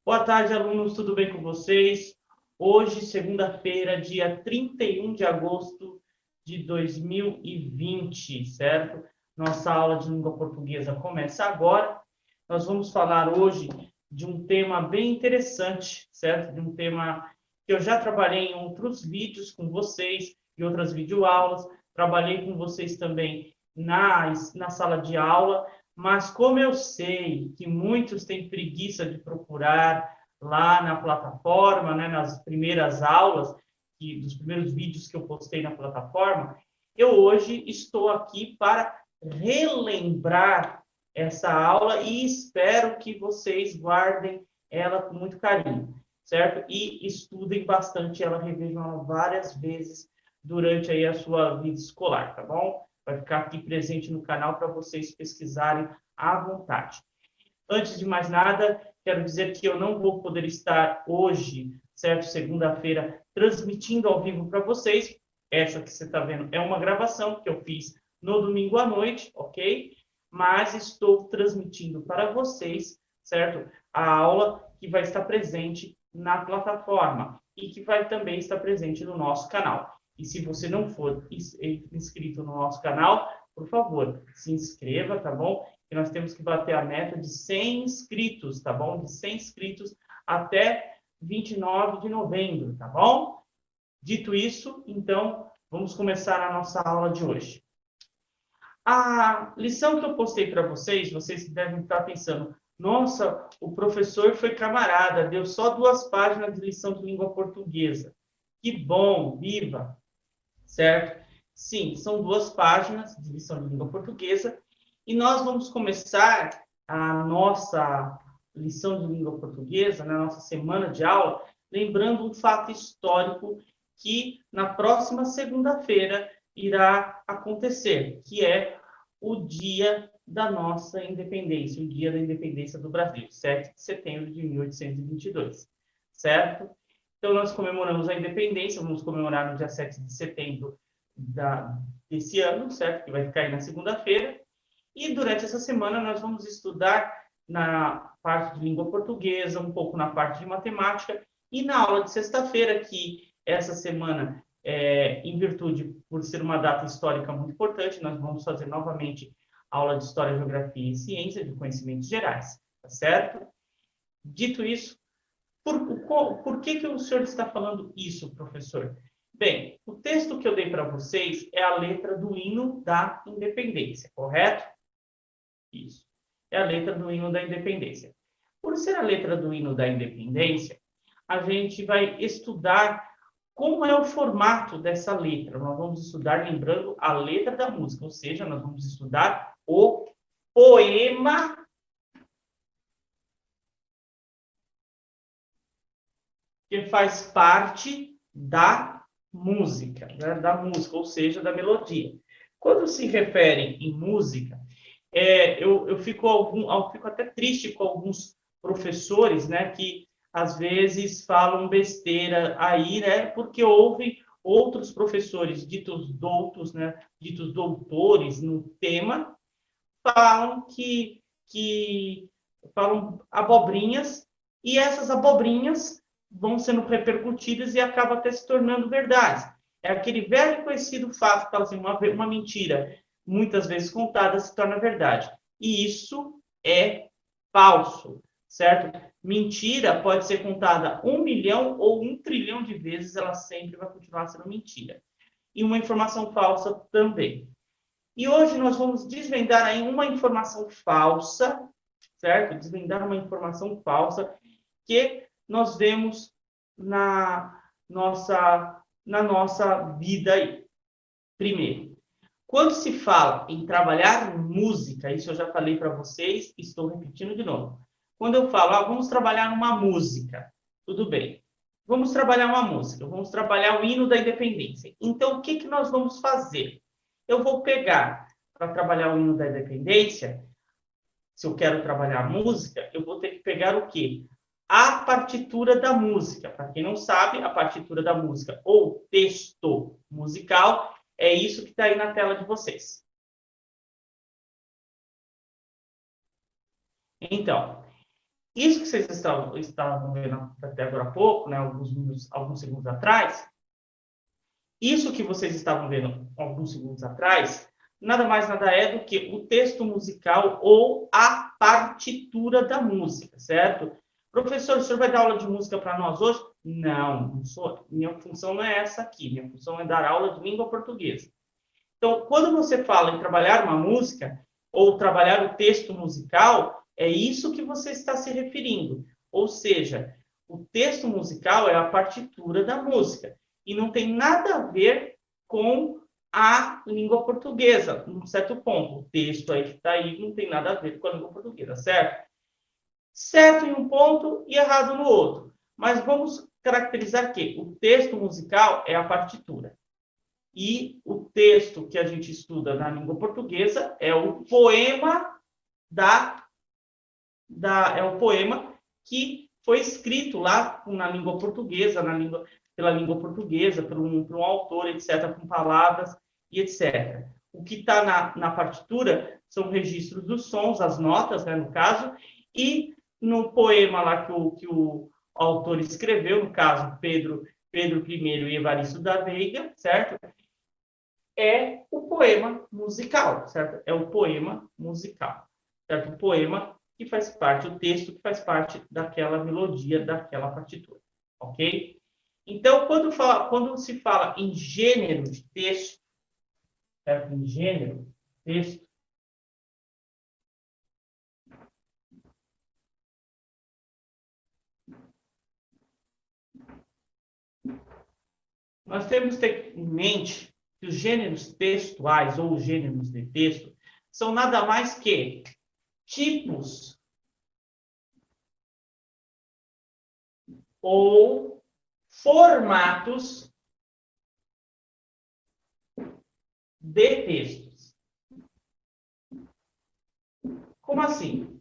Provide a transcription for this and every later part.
Boa tarde, alunos, tudo bem com vocês? Hoje, segunda-feira, dia 31 de agosto de 2020, certo? Nossa aula de língua portuguesa começa agora. Nós vamos falar hoje de um tema bem interessante, certo? De um tema que eu já trabalhei em outros vídeos com vocês, em outras videoaulas. Trabalhei com vocês também na sala de aula, mas como eu sei que muitos têm preguiça de procurar lá na plataforma, né, nas primeiras aulas, dos primeiros vídeos que eu postei na plataforma, eu hoje estou aqui para relembrar essa aula e espero que vocês guardem ela com muito carinho, certo? E estudem bastante ela, revejam ela várias vezes durante aí a sua vida escolar, tá bom? Vai ficar aqui presente no canal para vocês pesquisarem à vontade. Antes de mais nada, quero dizer que eu não vou poder estar hoje, certo? Segunda-feira, transmitindo ao vivo para vocês. Essa que você está vendo é uma gravação que eu fiz no domingo à noite, ok? Mas estou transmitindo para vocês, certo? A aula que vai estar presente na plataforma e que vai também estar presente no nosso canal. E se você não for inscrito no nosso canal, por favor, se inscreva, tá bom? E nós temos que bater a meta de 100 inscritos, tá bom? De 100 inscritos até 29 de novembro, tá bom? Dito isso, então, vamos começar a nossa aula de hoje. A lição que eu postei para vocês, vocês devem estar pensando, nossa, o professor foi camarada, deu só 2 páginas de lição de língua portuguesa. Que bom, viva! Certo? Sim, são 2 páginas de lição de língua portuguesa e nós vamos começar a nossa lição de língua portuguesa, na nossa semana de aula, lembrando um fato histórico que na próxima segunda-feira irá acontecer, que é o dia da nossa independência, o dia da independência do Brasil, 7 de setembro de 1822, certo? Então, nós comemoramos a independência, vamos comemorar no dia 7 de setembro desse ano, certo? Que vai cair na segunda-feira. E durante essa semana nós vamos estudar na parte de língua portuguesa, um pouco na parte de matemática, e na aula de sexta-feira, que essa semana, em virtude, por ser uma data histórica muito importante, nós vamos fazer novamente aula de História, Geografia e Ciência de Conhecimentos Gerais, tá certo? Dito isso, por que o senhor está falando isso, professor? Bem, o texto que eu dei para vocês é a letra do hino da independência, correto? Isso. É a letra do hino da independência. Por ser a letra do hino da independência, a gente vai estudar como é o formato dessa letra. Nós vamos estudar, lembrando, a letra da música, ou seja, nós vamos estudar o poema que faz parte da música, né? Da música, ou seja, da melodia. Quando se refere em música, eu fico até triste com alguns professores, né, que às vezes falam besteira aí, né, porque ouvem outros professores ditos doutos, né, ditos doutores no tema, falam que falam abobrinhas, e essas abobrinhas vão sendo repercutidas e acaba até se tornando verdade. É aquele velho conhecido fato que assim, uma mentira, muitas vezes contada, se torna verdade. E isso é falso, certo? Mentira pode ser contada 1 milhão ou 1 trilhão de vezes, ela sempre vai continuar sendo mentira. E uma informação falsa também. E hoje nós vamos desvendar aí uma informação falsa, certo? Desvendar uma informação falsa que nós vemos na nossa vida aí. Primeiro, quando se fala em trabalhar música, isso eu já falei para vocês, estou repetindo de novo. Quando eu falo, vamos trabalhar numa música, tudo bem. Vamos trabalhar uma música, vamos trabalhar o hino da independência. Então, o que, que nós vamos fazer? Eu vou pegar, para trabalhar o hino da independência, se eu quero trabalhar música, eu vou ter que pegar o quê? A partitura da música. Para quem não sabe, a partitura da música ou texto musical é isso que está aí na tela de vocês. Então, Isso que vocês estavam vendo até agora há pouco, né, alguns segundos atrás, isso que vocês estavam vendo alguns segundos atrás, nada mais nada é do que o texto musical ou a partitura da música, certo? Professor, o senhor vai dar aula de música para nós hoje? Não, minha função não é essa aqui. Minha função é dar aula de língua portuguesa. Então, quando você fala em trabalhar uma música ou trabalhar o texto musical, é isso que você está se referindo. Ou seja, o texto musical é a partitura da música e não tem nada a ver com a língua portuguesa, num certo ponto. O texto aí que está aí não tem nada a ver com a língua portuguesa, certo? Certo em um ponto e errado no outro. Mas vamos caracterizar que o texto musical é a partitura. E o texto que a gente estuda na língua portuguesa é o poema é o poema que foi escrito lá na língua portuguesa, pela língua portuguesa, por um autor, etc., com palavras e etc. O que está na partitura são registros dos sons, as notas, né, no caso, e no poema lá que o autor escreveu, no caso, Pedro I e Evaristo da Veiga, certo? É o poema musical, certo? É o poema musical, certo? O poema que faz parte, o texto que faz parte daquela melodia, daquela partitura, ok? Então, quando se fala em gênero de texto, certo? Em gênero de texto, nós temos que ter em mente que os gêneros textuais ou os gêneros de texto são nada mais que tipos ou formatos de textos. Como assim?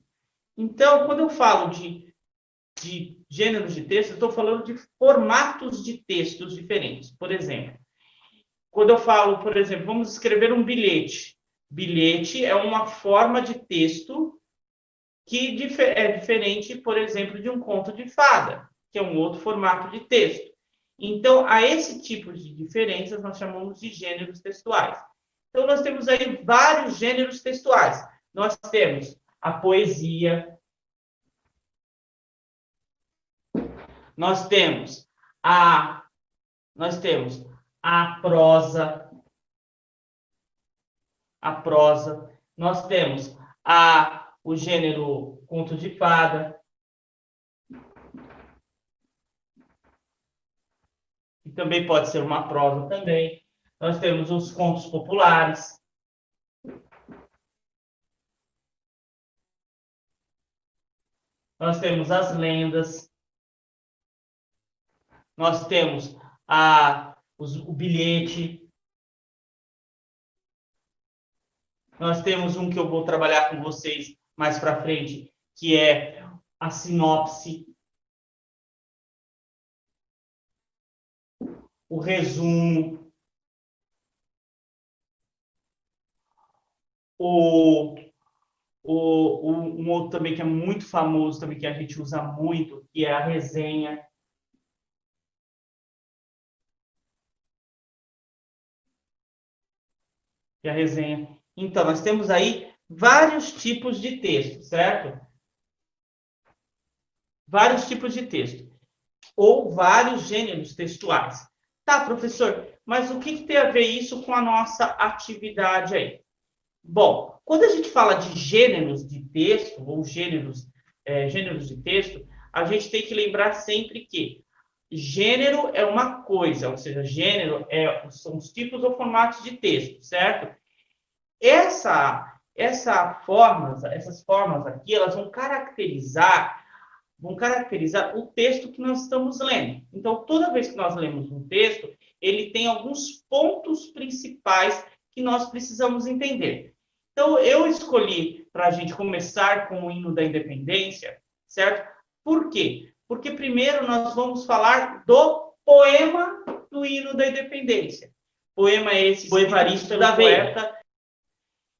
Então, quando eu falo de gêneros de texto, eu estou falando de formatos de textos diferentes. Por exemplo, quando eu falo, por exemplo, vamos escrever um bilhete. Bilhete é uma forma de texto que é diferente, por exemplo, de um conto de fada, que é um outro formato de texto. Então, a esse tipo de diferenças nós chamamos de gêneros textuais. Então, nós temos aí vários gêneros textuais. Nós temos a poesia, nós temos nós temos a prosa, nós temos o gênero conto de fada, que também pode ser uma prosa também. Nós temos os contos populares. Nós temos as lendas. Nós temos o bilhete. Nós temos um que eu vou trabalhar com vocês mais para frente, que é a sinopse, o resumo, um outro também que é muito famoso, também que a gente usa muito, que é a resenha. Que é a resenha. Então, nós temos aí vários tipos de texto, certo? Vários tipos de texto. Ou vários gêneros textuais. Tá, professor, mas o que tem a ver isso com a nossa atividade aí? Bom, quando a gente fala de gêneros de texto, ou gêneros de texto, a gente tem que lembrar sempre que gênero é uma coisa, ou seja, gênero são os tipos ou formatos de texto, certo? Essas formas aqui, elas vão caracterizar o texto que nós estamos lendo. Então, toda vez que nós lemos um texto, ele tem alguns pontos principais que nós precisamos entender. Então, eu escolhi para a gente começar com o hino da independência, certo? Por quê? Porque primeiro nós vamos falar do poema do hino da independência. Poema esse, do Evaristo da Veiga.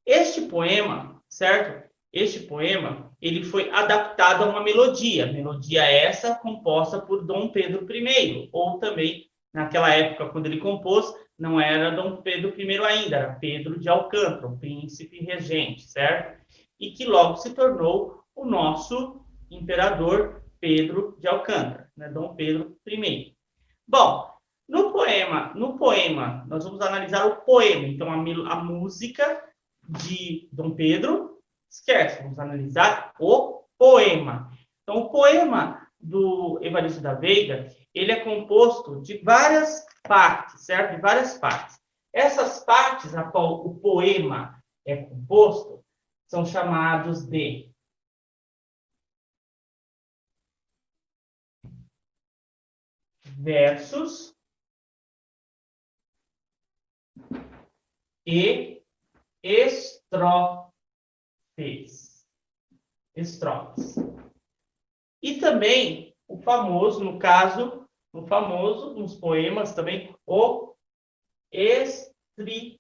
Este poema, certo? Este poema, ele foi adaptado a uma melodia. Melodia essa composta por Dom Pedro I, ou também, naquela época, quando ele compôs, não era Dom Pedro I ainda, era Pedro de Alcântara, o príncipe regente, certo? E que logo se tornou o nosso imperador Pedro de Alcântara, né? Dom Pedro I. Bom, no poema, nós vamos analisar o poema, então a música de Dom Pedro, esquece, vamos analisar o poema. Então, o poema do Evaristo da Veiga, ele é composto de várias partes, certo? De várias partes. Essas partes a qual o poema é composto são chamados de versos e estrofes. Estrofes. E também o famoso, nos poemas também, o estribilho.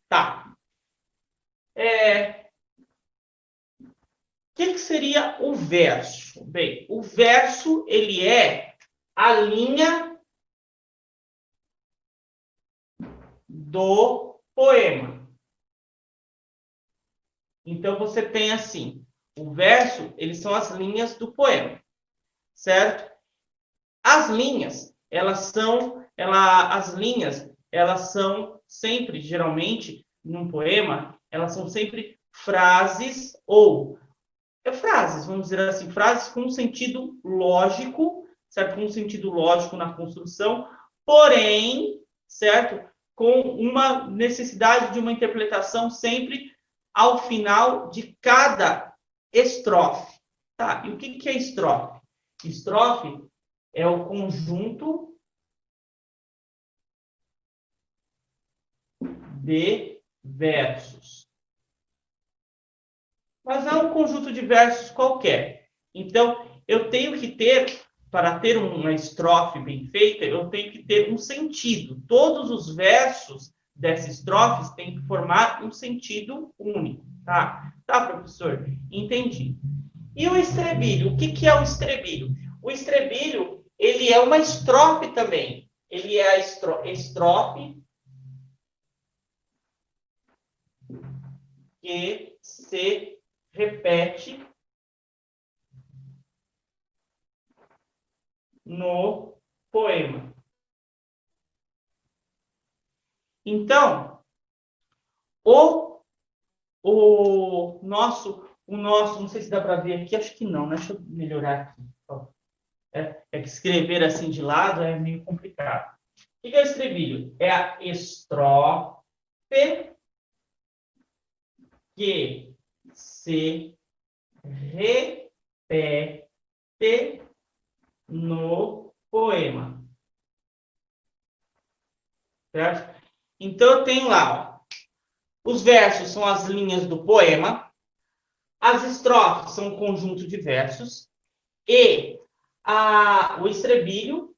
Tá. O que seria o verso? Bem, o verso, ele é a linha do poema. Então, você tem assim, o verso, eles são as linhas do poema, certo? As linhas, elas são sempre, geralmente, num poema, elas são sempre frases ou frases, vamos dizer assim, frases com um sentido lógico, certo? Com um sentido lógico na construção, porém, certo? Com uma necessidade de uma interpretação sempre ao final de cada estrofe. Tá? E o que é estrofe? Estrofe é o conjunto de versos. Mas não é um conjunto de versos qualquer. Então, eu tenho que ter, para ter uma estrofe bem feita, eu tenho que ter um sentido. Todos os versos dessa estrofe têm que formar um sentido único. Tá, professor? Entendi. E o estrebilho? O que é o estrebilho? O estrebilho, ele é uma estrofe também. Ele é a estrofe que se repete no poema. Então, o nosso, não sei se dá para ver aqui, acho que não, deixa eu melhorar aqui. É que escrever assim de lado é meio complicado. O que é o estrebilho? É a estrofe que se repete no poema. Certo? Então, eu tenho lá, ó, os versos são as linhas do poema, as estrofes são um conjunto de versos, e o estrebilho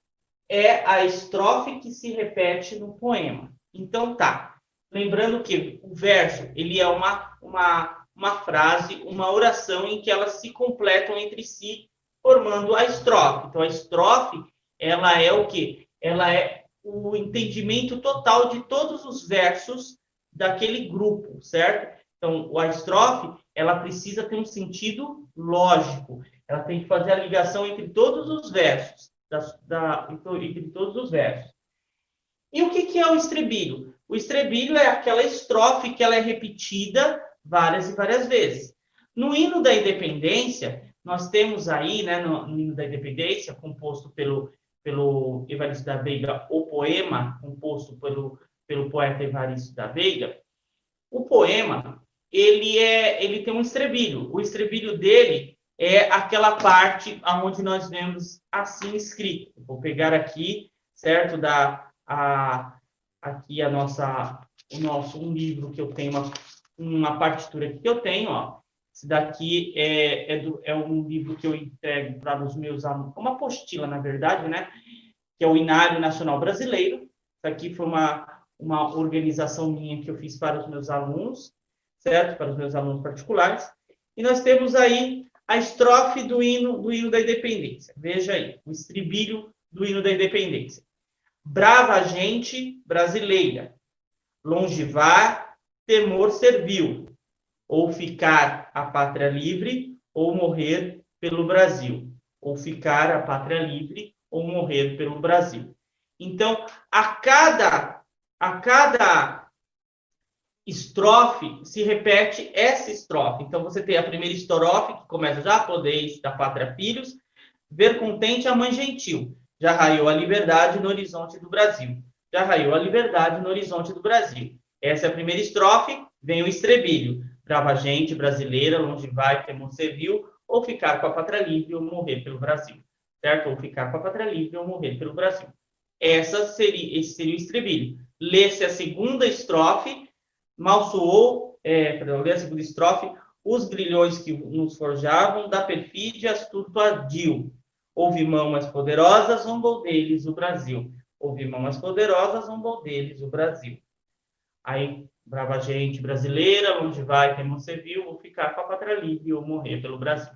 é a estrofe que se repete no poema. Então, tá. Lembrando que o verso, ele é uma frase, uma oração em que elas se completam entre si, formando a estrofe. Então, a estrofe, ela é o quê? Ela é o entendimento total de todos os versos daquele grupo, certo? Então, a estrofe, ela precisa ter um sentido lógico. Ela tem que fazer a ligação entre todos os versos, entre todos os versos. E o que é o estrebilho? O estrebilho é aquela estrofe que ela é repetida várias e várias vezes. No hino da independência, nós temos aí, né, no hino da independência, composto pelo Evaristo da Veiga, o poema, composto pelo poeta Evaristo da Veiga, o poema, ele tem um estrebilho. O estrebilho dele é aquela parte onde nós vemos assim escrito. Vou pegar aqui, certo, aqui um livro que eu tenho, uma partitura que eu tenho, ó. Esse daqui é um livro que eu entrego para os meus alunos, uma apostila, na verdade, né? Que é o Inário Nacional Brasileiro. Isso aqui foi uma organização minha que eu fiz para os meus alunos, certo? Para os meus alunos particulares. E nós temos aí a estrofe do hino da independência. Veja aí, o estribilho do hino da independência. Brava gente brasileira, longe vá, temor servil, ou ficar a pátria livre, ou morrer pelo Brasil. Ou ficar a pátria livre, ou morrer pelo Brasil. Então, a cada estrofe se repete essa estrofe. Então, você tem a primeira estrofe, que começa: já podeis da pátria filhos, ver contente a mãe gentil. Já raiou a liberdade no horizonte do Brasil. Já raiou a liberdade no horizonte do Brasil. Essa é a primeira estrofe, vem o estrebilho. Brava gente brasileira, longe vai, temor servil, ou ficar com a pátria livre ou morrer pelo Brasil. Certo? Ou ficar com a pátria livre ou morrer pelo Brasil. Esse seria o estrebilho. Lê-se a segunda estrofe, mal soou, lê a segunda estrofe, os grilhões que nos forjavam, da perfídia astuto ardil. Houve mão mais poderosa, zombou deles o Brasil. Houve mão mais poderosa, zombou deles o Brasil. Aí, brava gente brasileira, onde vai, temor servil, vou ficar com a pátria livre ou morrer pelo Brasil.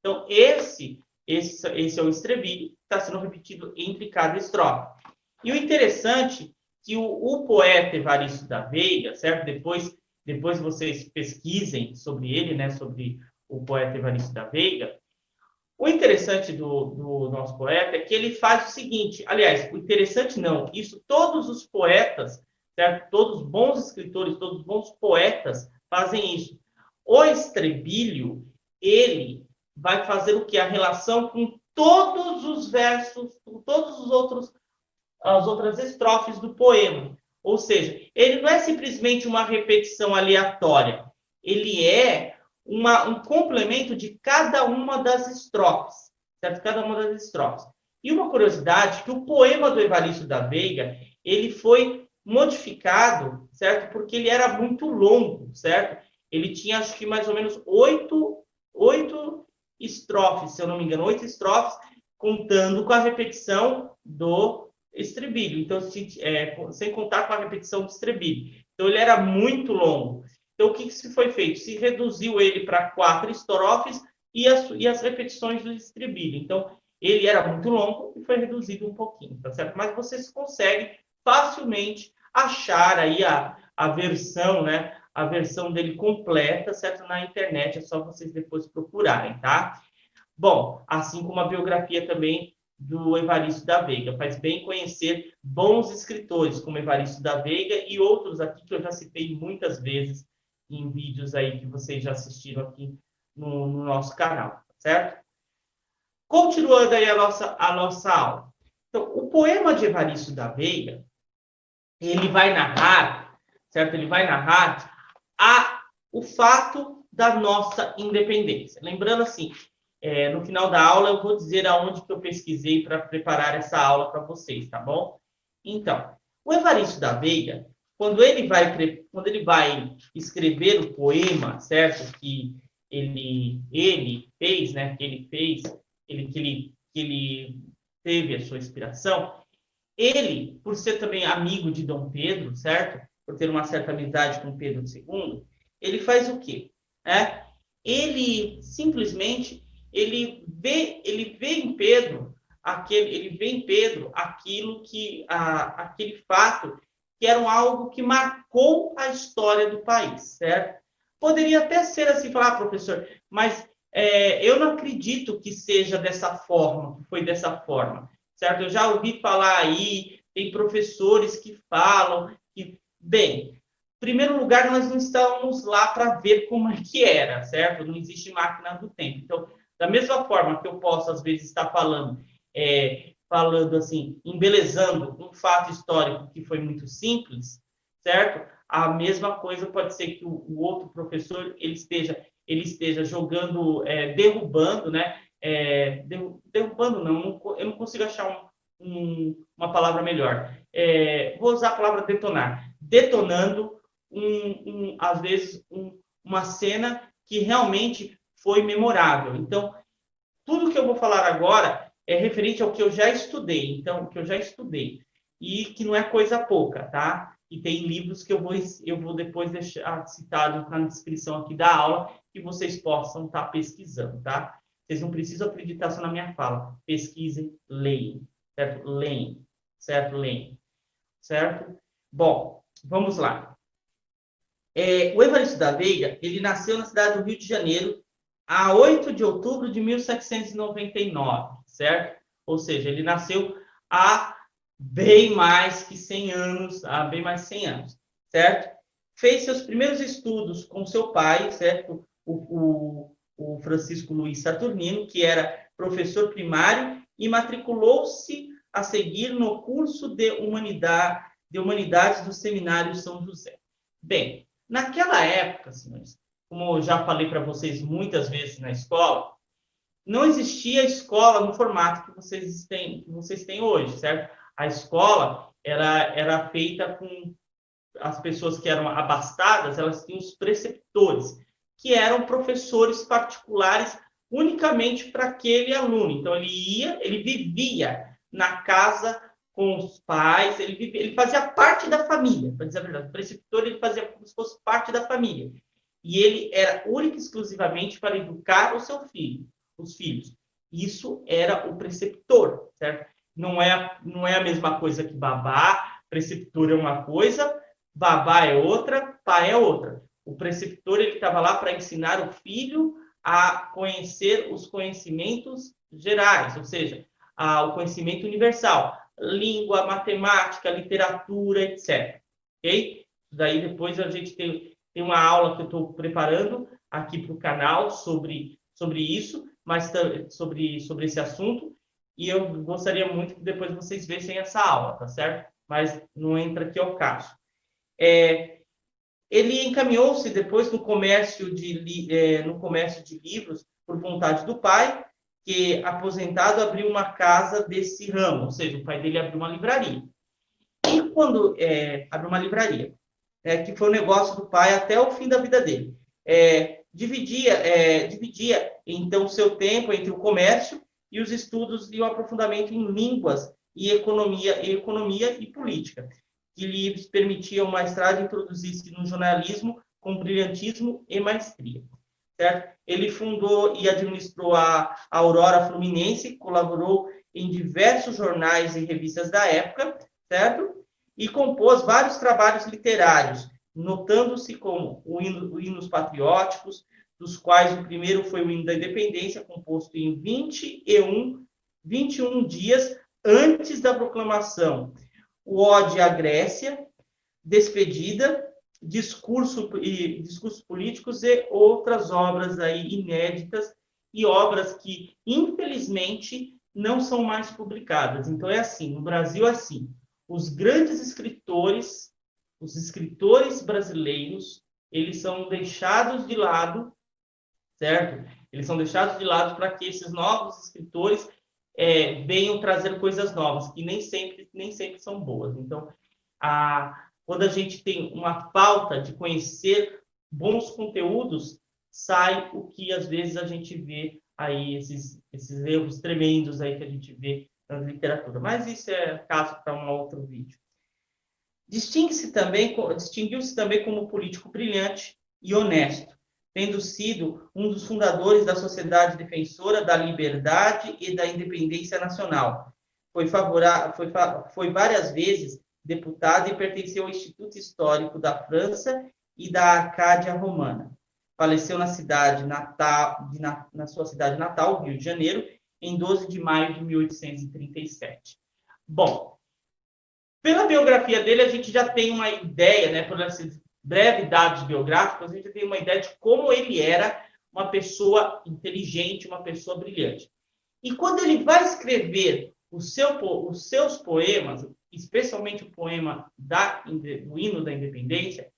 Então, esse é o estrebilho que está sendo repetido entre cada estrofe. E o interessante é que o poeta Evaristo da Veiga, certo? Depois vocês pesquisem sobre ele, né? Sobre o poeta Evaristo da Veiga. O interessante do nosso poeta é que ele faz o seguinte, aliás, o interessante não, isso todos os poetas, certo? Todos os bons escritores, todos os bons poetas fazem isso. O estrebilho, ele vai fazer o que? A relação com todos os versos, com todos as outras estrofes do poema. Ou seja, ele não é simplesmente uma repetição aleatória, ele é um complemento de cada uma das estrofes, certo? Cada uma das estrofes. E uma curiosidade, que o poema do Evaristo da Veiga, ele foi modificado, certo? Porque ele era muito longo, certo? Ele tinha, acho que mais ou menos 8 estrofes, se eu não me engano, 8 estrofes, contando com a repetição do estribilho. Então, sem contar com a repetição do estribilho. Então, ele era muito longo. Então, o que se foi feito? Se reduziu ele para 4 estrofes e as repetições do estribilho. Então, ele era muito longo e foi reduzido um pouquinho, tá certo? Mas vocês conseguem facilmente achar aí a versão, né? A versão dele completa, certo? Na internet, é só vocês depois procurarem, tá? Bom, assim como a biografia também do Evaristo da Veiga. Faz bem conhecer bons escritores, como Evaristo da Veiga e outros aqui que eu já citei muitas vezes em vídeos aí que vocês já assistiram aqui no nosso canal, certo? Continuando aí a nossa aula. Então, o poema de Evaristo da Veiga, ele vai narrar, certo? Ele vai narrar o fato da nossa independência. Lembrando assim, no final da aula eu vou dizer aonde que eu pesquisei para preparar essa aula para vocês, tá bom? Então, o Evaristo da Veiga, quando ele vai escrever o poema, certo? Que ele fez, né? Que ele teve a sua inspiração. Ele, por ser também amigo de Dom Pedro, certo? Por ter uma certa amizade com Pedro II, ele faz o quê? Ele simplesmente ele vê em Pedro aquilo que aquele fato que era algo que marcou a história do país, certo? Poderia até ser assim, falar, professor, mas eu não acredito que seja dessa forma, que foi dessa forma, certo? Eu já ouvi falar aí, tem professores que falam que, bem, em primeiro lugar, nós não estamos lá para ver como é que era, certo? Não existe máquina do tempo. Então, da mesma forma que eu posso, às vezes, estar falando assim, embelezando um fato histórico que foi muito simples, certo? A mesma coisa pode ser que o outro professor ele esteja jogando, derrubando, né? Derrubando não, eu não consigo achar uma palavra melhor. Vou usar a palavra detonar. Detonando às vezes uma cena que realmente foi memorável. Então, tudo que eu vou falar agora é referente ao que eu já estudei. Então, o que eu já estudei. E que não é coisa pouca, tá? E tem livros que eu vou depois deixar citado na descrição aqui da aula, que vocês possam estar pesquisando, tá? Vocês não precisam acreditar só na minha fala. Pesquisem, leem, certo? Leem, certo? Leem, certo? Bom, vamos lá. O Evaristo da Veiga, ele nasceu na cidade do Rio de Janeiro, a 8 de outubro de 1799, certo? Ou seja, ele nasceu há bem mais que 100 anos, há bem mais de 100 anos, certo? Fez seus primeiros estudos com seu pai, certo? O Francisco Luiz Saturnino, que era professor primário, e matriculou-se a seguir no curso de Humanidades do Seminário São José. Bem, naquela época, senhores, como eu já falei para vocês muitas vezes na escola, não existia escola no formato que vocês têm hoje, certo? A escola era feita com as pessoas que eram abastadas, elas tinham os preceptores, que eram professores particulares unicamente para aquele aluno. Então, ele vivia na casa com os pais, ele fazia parte da família, para dizer a verdade. O preceptor, ele fazia como se fosse parte da família. E ele era único e exclusivamente para educar os filhos. Isso era o preceptor, certo? Não é a mesma coisa que babá. Preceptor é uma coisa, babá é outra, pai é outra. O preceptor, ele estava lá para ensinar o filho a conhecer os conhecimentos gerais, ou seja, o conhecimento universal, língua, matemática, literatura, etc. Ok? Daí depois a gente tem uma aula que eu estou preparando aqui para o canal sobre isso, mas sobre esse assunto, e eu gostaria muito que depois vocês vissem essa aula, tá certo? Mas não entra aqui ao caso. Ele encaminhou-se depois no comércio de livros por vontade do pai, que, aposentado, abriu uma casa desse ramo, ou seja, o pai dele abriu uma livraria. E quando abriu uma livraria, que foi o negócio do pai até o fim da vida dele, dividia então seu tempo entre o comércio e os estudos e o aprofundamento em línguas e economia e política, que lhe permitiam mais tarde introduzir-se no jornalismo com brilhantismo e maestria. Certo? Ele fundou e administrou a Aurora Fluminense, colaborou em diversos jornais e revistas da época, certo? E compôs vários trabalhos literários, notando-se como hinos patrióticos, dos quais o primeiro foi o hino da independência, composto em 21 dias antes da proclamação. O Ode à Grécia, Despedida, discursos políticos e outras obras aí inéditas e obras que, infelizmente, não são mais publicadas. Então, é assim, no Brasil é assim, os grandes escritores, os escritores brasileiros, eles são deixados de lado, certo? Eles são deixados de lado para que esses novos escritores venham trazer coisas novas, que nem sempre são boas. Então, quando a gente tem uma falta de conhecer bons conteúdos, sai o que às vezes a gente vê aí, esses erros tremendos aí que a gente vê na literatura. Mas isso é caso para um outro vídeo. Distinguiu-se também como político brilhante e honesto, tendo sido um dos fundadores da Sociedade Defensora da Liberdade e da Independência Nacional. Foi várias vezes deputado e pertenceu ao Instituto Histórico da França e da Arcádia Romana. Faleceu na sua cidade natal, Rio de Janeiro, em 12 de maio de 1837. Bom, pela biografia dele, a gente já tem uma ideia, né, por esses breves dados biográficos, a gente já tem uma ideia de como ele era uma pessoa inteligente, uma pessoa brilhante. E quando ele vai escrever os seus poemas, especialmente o poema do Hino da Independência,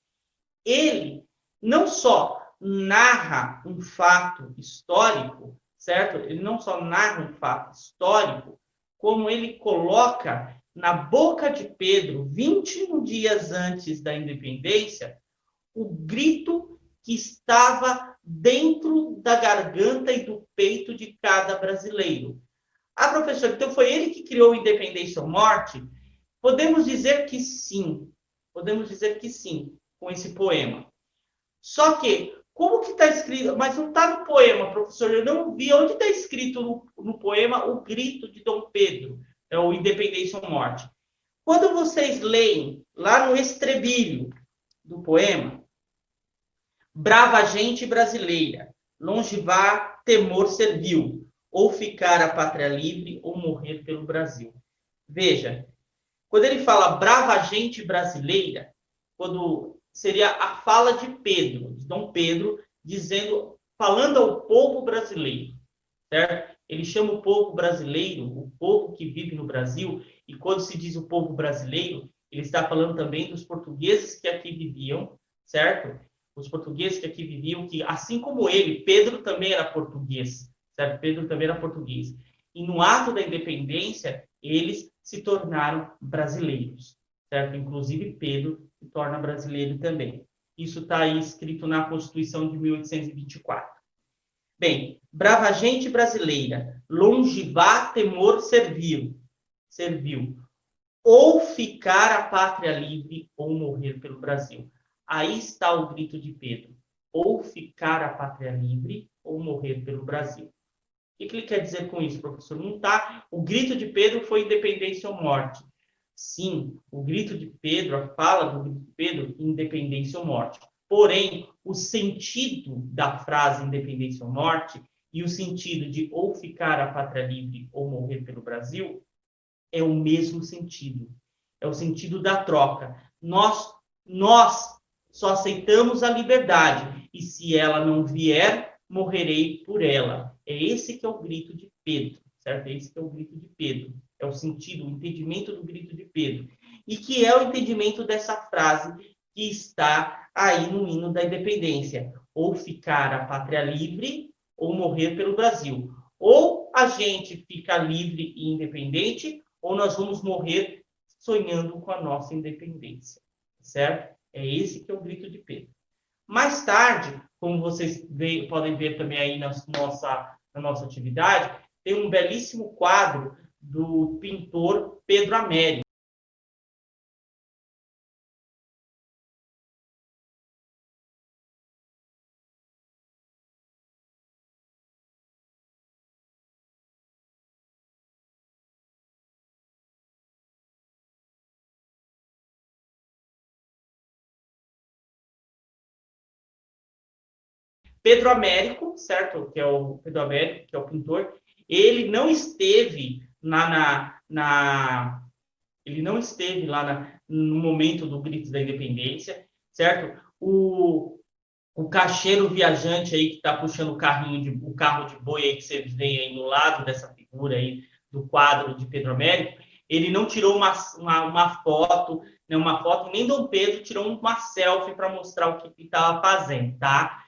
ele não só narra um fato histórico, certo? Ele não só narra um fato histórico, como ele coloca na boca de Pedro, 21 dias antes da independência, o grito que estava dentro da garganta e do peito de cada brasileiro. Professor, então foi ele que criou Independência ou Morte? Podemos dizer que sim, Podemos dizer que sim, com esse poema. Só que, como que está escrito? Mas não está no poema, professor. Eu não vi onde está escrito no poema o grito de Dom Pedro, é o Independência ou Morte. Quando vocês leem lá no estrebilho do poema, brava gente brasileira, longe vá, temor servil, ou ficar a pátria livre, ou morrer pelo Brasil. Veja, quando ele fala brava gente brasileira, quando seria a fala de Pedro, de Dom Pedro, dizendo, falando ao povo brasileiro, certo? Ele chama o povo brasileiro, o povo que vive no Brasil, e quando se diz o povo brasileiro, ele está falando também dos portugueses que aqui viviam, certo? Os portugueses que aqui viviam, que assim como ele, Pedro também era português, certo? Pedro também era português. E no ato da independência, eles se tornaram brasileiros, certo? Inclusive Pedro se torna brasileiro também. Isso está aí escrito na Constituição de 1824. Bem, brava gente brasileira, longe vá temor servil, ou ficar a pátria livre ou morrer pelo Brasil. Aí está o grito de Pedro, ou ficar a pátria livre ou morrer pelo Brasil. O que ele quer dizer com isso, professor? Não tá. O grito de Pedro foi independência ou morte. Sim, o grito de Pedro, a fala do grito de Pedro, independência ou morte. Porém, o sentido da frase independência ou morte e o sentido de ou ficar a pátria livre ou morrer pelo Brasil é o mesmo sentido. É o sentido da troca. Nós só aceitamos a liberdade e se ela não vier, morrerei por ela. É esse que é o grito de Pedro, certo? É esse que é o grito de Pedro. É o sentido, o entendimento do grito de Pedro. E que é o entendimento dessa frase que está aí no hino da independência. Ou ficar a pátria livre ou morrer pelo Brasil. Ou a gente fica livre e independente, ou nós vamos morrer sonhando com a nossa independência, certo? É esse que é o grito de Pedro. Mais tarde, como vocês podem ver também aí na nossa atividade, tem um belíssimo quadro do pintor Pedro Américo. Pedro Américo, certo? Que é o Pedro Américo, que é o pintor. Ele não esteve ele não esteve lá no momento do grito da independência, certo? O caixeiro viajante aí que está puxando o carro de boi aí que você vê aí no lado dessa figura aí do quadro de Pedro Américo, ele não tirou uma foto, né, nem Dom Pedro tirou uma selfie para mostrar o que ele estava fazendo, tá?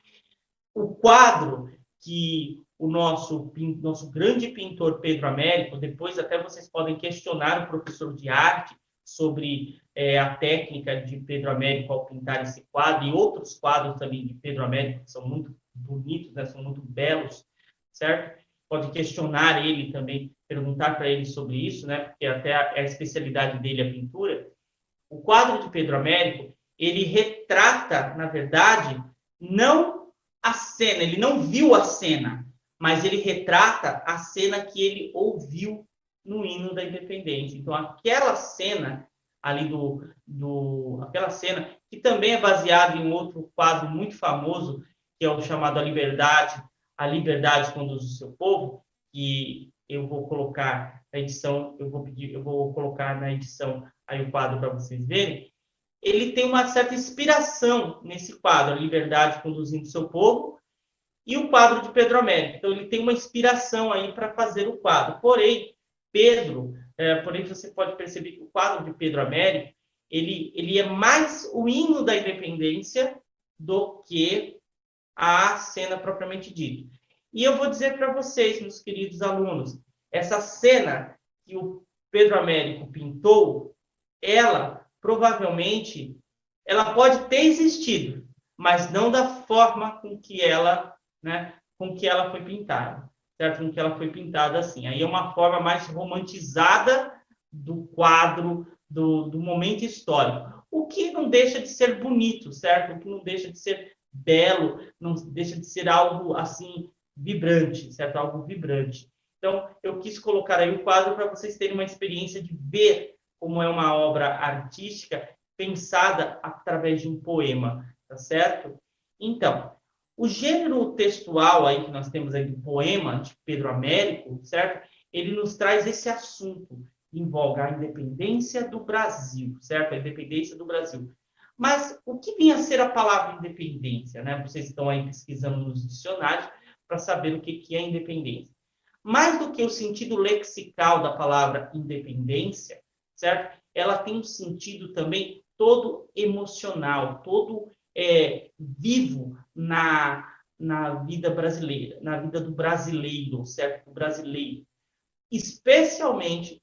O quadro que o nosso grande pintor Pedro Américo, depois até vocês podem questionar o professor de arte sobre a técnica de Pedro Américo ao pintar esse quadro e outros quadros também de Pedro Américo que são muito bonitos, né? São muito belos, certo? Pode questionar ele também, perguntar para ele sobre isso, né? Porque até a especialidade dele é a pintura. O quadro de Pedro Américo, ele retrata, na verdade, não a cena, ele não viu a cena, mas ele retrata a cena que ele ouviu no hino da independência. Então, aquela cena ali aquela cena que também é baseada em outro quadro muito famoso, que é o chamado A Liberdade Conduz o Seu Povo, que eu vou colocar na edição, eu vou colocar na edição aí o quadro para vocês verem. Ele tem uma certa inspiração nesse quadro, A Liberdade Conduzindo o Seu Povo, e o quadro de Pedro Américo. Então, ele tem uma inspiração aí para fazer o quadro. Porém, você pode perceber que o quadro de Pedro Américo, ele é mais o hino da independência do que a cena propriamente dita. E eu vou dizer para vocês, meus queridos alunos, essa cena que o Pedro Américo pintou, ela provavelmente ela pode ter existido, mas não da forma com que ela foi pintada, certo? Com que ela foi pintada assim. Aí é uma forma mais romantizada do quadro, do momento histórico. o que não deixa de ser bonito, certo? O que não deixa de ser belo, não deixa de ser algo assim vibrante, certo? Algo vibrante. Então, eu quis colocar aí o quadro para vocês terem uma experiência de ver como é uma obra artística pensada através de um poema, tá certo? Então, o gênero textual aí que nós temos aí do poema de Pedro Américo, certo? Ele nos traz esse assunto em voga, a independência do Brasil, certo? A independência do Brasil. Mas o que vinha a ser a palavra independência, né? Vocês estão aí pesquisando nos dicionários para saber o que é independência. Mais do que o sentido lexical da palavra independência, certo? Ela tem um sentido também todo emocional, todo vivo na vida brasileira, na vida do brasileiro, certo? Do brasileiro. Especialmente,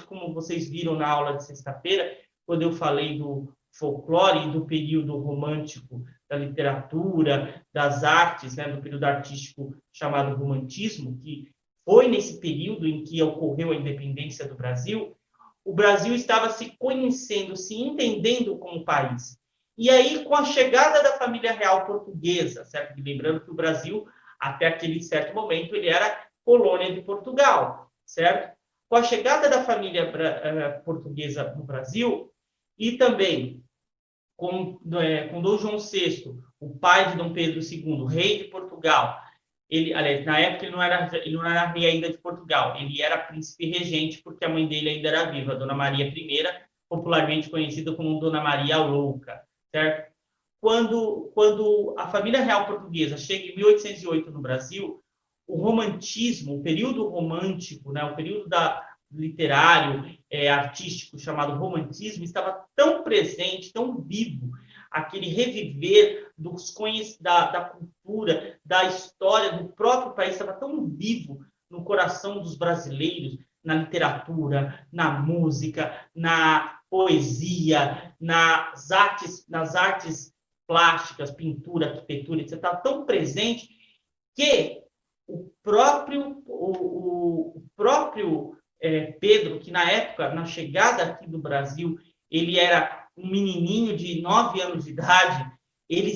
como vocês viram na aula de sexta-feira, quando eu falei do folclore e do período romântico da literatura, das artes, né, do período artístico chamado romantismo, que foi nesse período em que ocorreu a independência do Brasil, o Brasil estava se conhecendo, se entendendo como país. E aí, com a chegada da família real portuguesa, certo? E lembrando que o Brasil, até aquele certo momento, ele era colônia de Portugal, certo? Com a chegada da família portuguesa no Brasil e também com Dom João VI, o pai de Dom Pedro II, rei de Portugal, ele, aliás, na época ele não era rei ainda de Portugal, ele era príncipe regente porque a mãe dele ainda era viva, Dona Maria I, popularmente conhecida como Dona Maria a Louca, certo? Quando a família real portuguesa chega em 1808 no Brasil, o romantismo, o período romântico, né, o período literário, artístico chamado romantismo, estava tão presente, tão vivo, aquele reviver da cultura, da história do próprio país, estava tão vivo no coração dos brasileiros, na literatura, na música, na poesia, nas artes plásticas, pintura, arquitetura, etc., estava tão presente que o próprio Pedro, que na época, na chegada aqui do Brasil, ele era um menininho de 9 anos de idade, ele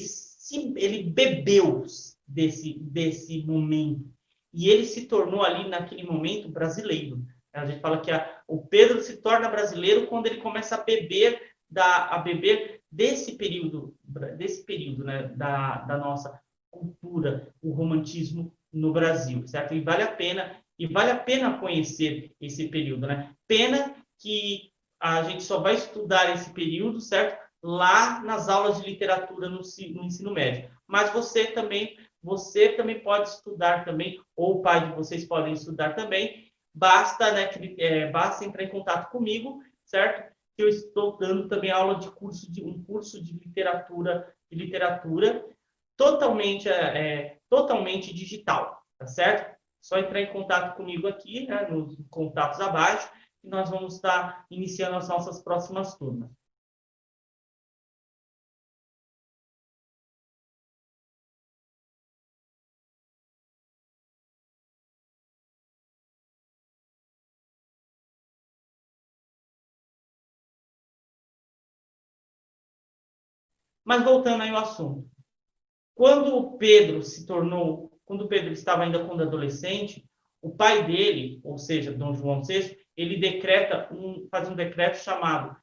bebeu desse momento. E ele se tornou ali, naquele momento, brasileiro. A gente fala que o Pedro se torna brasileiro quando ele começa a beber desse período, né, da nossa cultura, o romantismo no Brasil, certo? E vale a pena conhecer esse período, né? Pena que a gente só vai estudar esse período, certo? Lá nas aulas de literatura no ensino médio. Mas você também pode estudar também, ou o pai de vocês podem estudar também. Basta, né, basta entrar em contato comigo, certo? Que eu estou dando também aula de um curso de literatura totalmente digital, tá certo? Só entrar em contato comigo aqui, né, nos contatos abaixo, e nós vamos estar iniciando as nossas próximas turmas. Mas voltando aí ao assunto. Quando Pedro estava ainda quando adolescente, o pai dele, ou seja, Dom João VI, ele faz um decreto chamado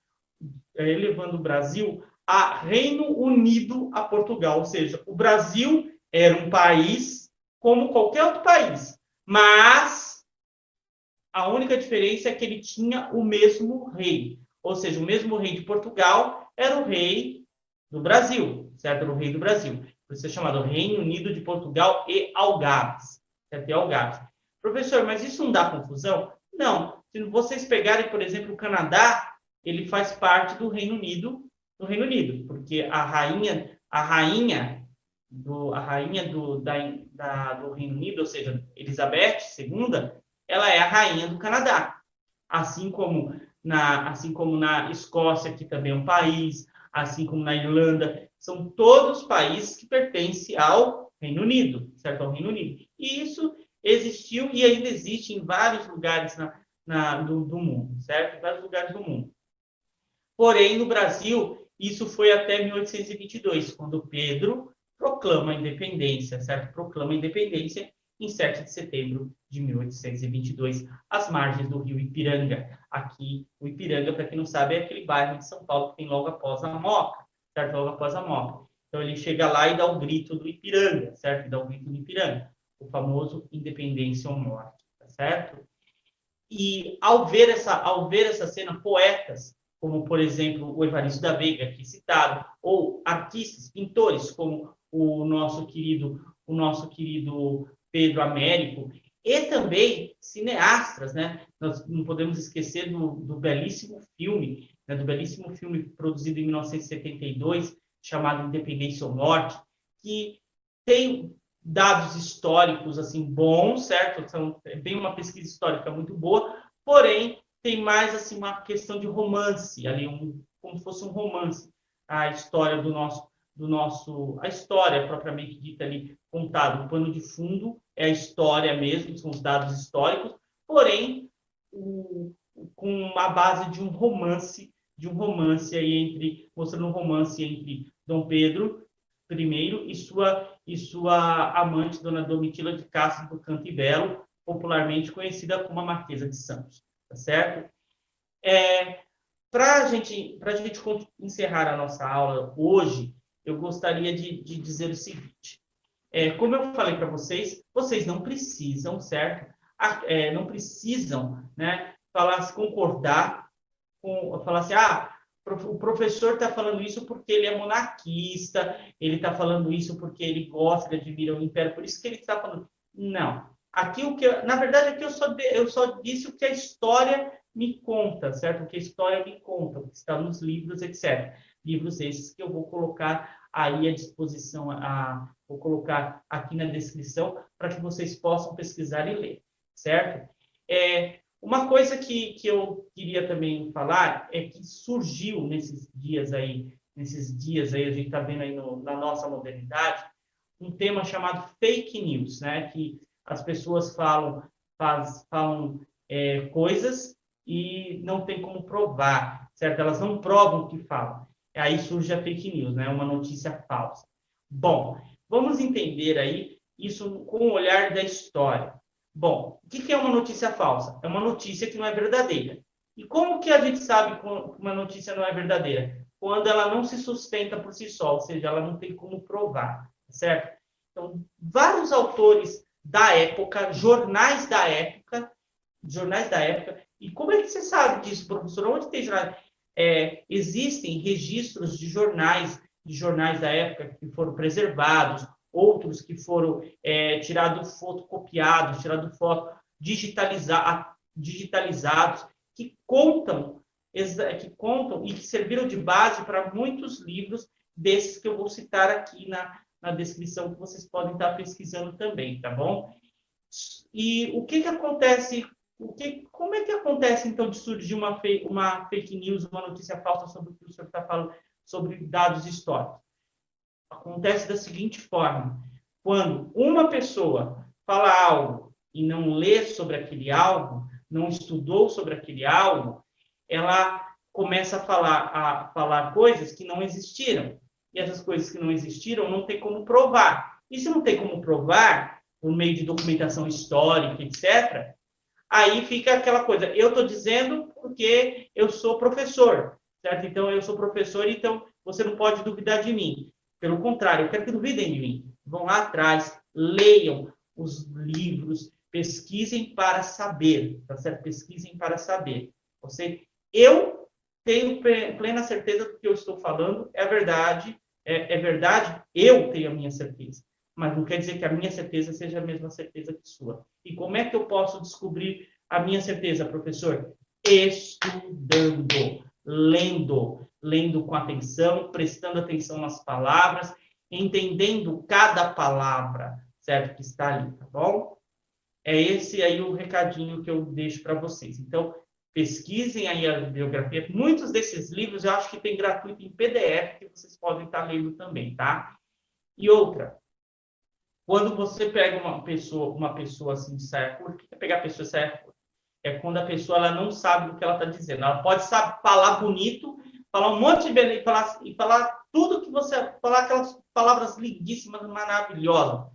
elevando o Brasil a Reino Unido a Portugal, ou seja, o Brasil era um país como qualquer outro país, mas a única diferença é que ele tinha o mesmo rei, ou seja, o mesmo rei de Portugal era o rei do Brasil, certo? Era o rei do Brasil. Por isso é chamado Reino Unido de Portugal e Algarves, certo? E Algarves. Professor, mas isso não dá confusão? Não. Se vocês pegarem, por exemplo, o Canadá, ele faz parte do Reino Unido, porque a rainha do Reino Unido, ou seja, Elizabeth II, ela é a rainha do Canadá. Assim como na Escócia, que também é um país, assim como na Irlanda, são todos países que pertencem ao Reino Unido, certo? Ao Reino Unido. E isso existiu e ainda existe em vários lugares do mundo, certo? Em vários lugares do mundo. Porém, no Brasil, isso foi até 1822, quando Pedro proclama a independência, certo? Proclama a independência em 7 de setembro de 1822, às margens do rio Ipiranga. Aqui, o Ipiranga, para quem não sabe, é aquele bairro de São Paulo que tem logo após a Moca, certo? Logo após a Moca. Então, ele chega lá e dá o grito do Ipiranga, certo? E dá o grito do Ipiranga, o famoso independência ou morte, tá certo? E ao ver essa cena, poetas, como, por exemplo, o Evaristo da Veiga, aqui citado, ou artistas, pintores, como o nosso querido Pedro Américo, e também cineastas, né? Nós não podemos esquecer do belíssimo filme, né? Do belíssimo filme produzido em 1972, chamado Independência ou Morte, que tem dados históricos assim bons, certo? É bem uma pesquisa histórica muito boa, porém tem mais assim uma questão de romance ali, como se fosse um romance, a história a história propriamente dita ali contada, o pano de fundo é a história mesmo, são os dados históricos, porém com uma base de um romance aí mostrando um romance entre Dom Pedro I e sua amante, Dona Domitila de Castro do Canto e Belo, popularmente conhecida como a Marquesa de Santos, tá certo? Para a gente encerrar a nossa aula hoje, eu gostaria de dizer o seguinte: como eu falei para vocês, vocês não precisam, certo? Não precisam, né, concordar falar assim, o professor está falando isso porque ele é monarquista, ele está falando isso porque ele gosta, ele admira o império, por isso que ele está falando. Não. Aqui na verdade, aqui eu só disse o que a história me conta, certo? O que a história me conta, o que está nos livros, etc. Livros esses que eu vou colocar aí à disposição, vou colocar aqui na descrição para que vocês possam pesquisar e ler, certo? Uma coisa que eu queria também falar é que surgiu nesses dias aí, a gente está vendo aí na nossa modernidade, um tema chamado fake news, né? Que as pessoas falam coisas e não tem como provar, certo? Elas não provam o que falam. Aí surge a fake news, né? Uma notícia falsa. Bom, vamos entender aí isso com o olhar da história. Bom, o que é uma notícia falsa? É uma notícia que não é verdadeira. E como que a gente sabe que uma notícia não é verdadeira? Quando ela não se sustenta por si só, ou seja, ela não tem como provar, certo? Então, vários autores da época, jornais da época, e como é que você sabe disso, professor? Onde tem jornais? Existem registros de jornais da época que foram preservados, outros que foram fotocopiados, digitalizados, que contam e que serviram de base para muitos livros desses que eu vou citar aqui na descrição, que vocês podem estar pesquisando também, tá bom? E o que acontece, como é que acontece, então, de surgir uma fake news, uma notícia falsa sobre o que o senhor está falando, sobre dados históricos? Acontece da seguinte forma: quando uma pessoa fala algo e não lê sobre aquele algo, não estudou sobre aquele algo, ela começa a falar coisas que não existiram. E essas coisas que não existiram não tem como provar. E se não tem como provar, por meio de documentação histórica, etc., aí fica aquela coisa: eu estou dizendo porque eu sou professor, certo? Então, eu sou professor, então você não pode duvidar de mim. Pelo contrário, eu quero que duvidem de mim. Vão lá atrás, leiam os livros, pesquisem para saber, tá certo? Pesquisem para saber. Eu tenho plena certeza do que eu estou falando, é verdade, eu tenho a minha certeza. Mas não quer dizer que a minha certeza seja a mesma certeza que a sua. E como é que eu posso descobrir a minha certeza, professor? Estudando, lendo com atenção, prestando atenção nas palavras, entendendo cada palavra, certo? Que está ali, tá bom? É esse aí o recadinho que eu deixo para vocês. Então, pesquisem aí a bibliografia. Muitos desses livros eu acho que tem gratuito em PDF, que vocês podem estar lendo também, tá? E outra, quando você pega uma pessoa assim de saia curta, o que é pegar a pessoa de saia curta? É quando a pessoa ela não sabe o que ela está dizendo. Ela pode falar bonito, falar um monte de beleza, falar tudo que você, falar aquelas palavras lindíssimas, maravilhosas.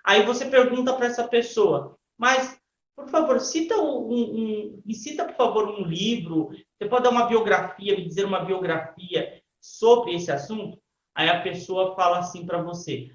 Aí você pergunta para essa pessoa, mas, por favor, me cita, por favor, um livro, você pode dar uma biografia, me dizer uma biografia sobre esse assunto? Aí a pessoa fala assim para você,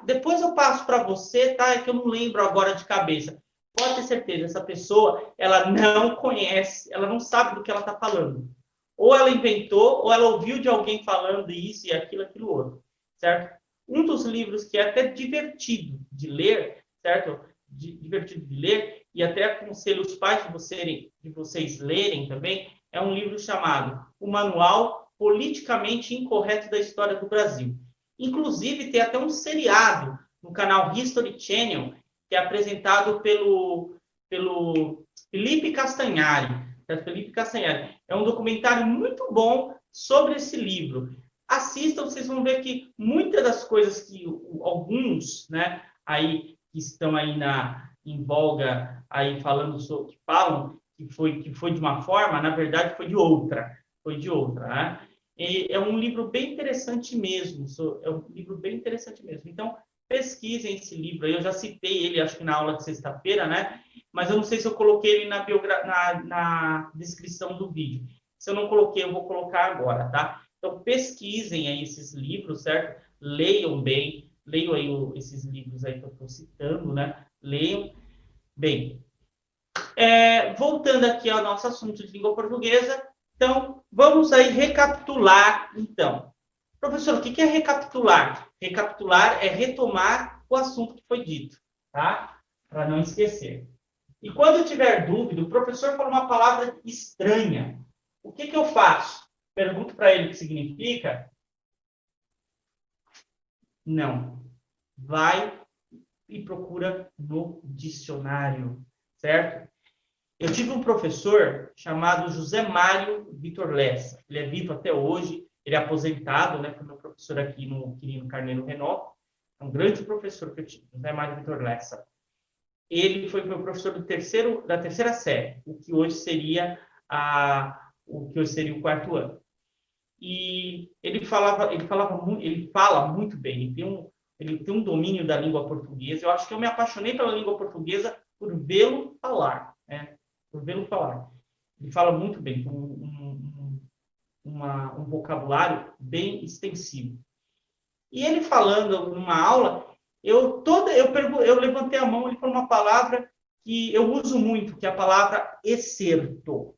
depois eu passo para você, tá? É que eu não lembro agora de cabeça. Pode ter certeza, essa pessoa, ela não conhece, ela não sabe do que ela está falando. Ou ela inventou, ou ela ouviu de alguém falando isso e aquilo, aquilo outro, certo? Um dos livros que é até divertido de ler, certo? Divertido de ler, e até aconselho os pais de vocês lerem também, é um livro chamado O Manual Politicamente Incorreto da História do Brasil. Inclusive, tem até um seriado no canal History Channel, que é apresentado pelo Felipe Castanhari. Felipe Castanhari. É um documentário muito bom sobre esse livro. Assistam, vocês vão ver que muitas das coisas que alguns, né, aí que estão aí em voga, aí falando sobre, que falam que foi de uma forma, na verdade foi de outra, né? E é um livro bem interessante mesmo, é um livro bem interessante mesmo. Então, pesquisem esse livro aí, eu já citei ele, acho que na aula de sexta-feira, né? Mas eu não sei se eu coloquei ele na descrição do vídeo. Se eu não coloquei, eu vou colocar agora, tá? Então, pesquisem aí esses livros, certo? Leiam bem, leiam aí esses livros aí que eu estou citando, né? Leiam bem. Voltando aqui ao nosso assunto de língua portuguesa, então, vamos aí recapitular, então. Professor, o que é recapitular? Recapitular é retomar o assunto que foi dito, tá? Para não esquecer. E quando tiver dúvida, o professor fala uma palavra estranha. O que eu faço? Pergunto para ele o que significa? Não. Vai e procura no dicionário, certo? Eu tive um professor chamado José Mário Vitor Lessa. Ele é vivo até hoje, ele é aposentado, né? Foi meu professor aqui no Quirino Carneiro Renó. É um grande professor que eu tive, José Mário Vitor Lessa. Ele foi meu professor da terceira série, o que hoje seria o quarto ano. E ele fala muito bem, ele tem um domínio da língua portuguesa. Eu acho que eu me apaixonei pela língua portuguesa por vê-lo falar, né? Por vê-lo falar. Ele fala muito bem, com um vocabulário bem extensivo. E ele falando numa aula, eu levantei a mão, ele falou uma palavra que eu uso muito, que é a palavra excerto.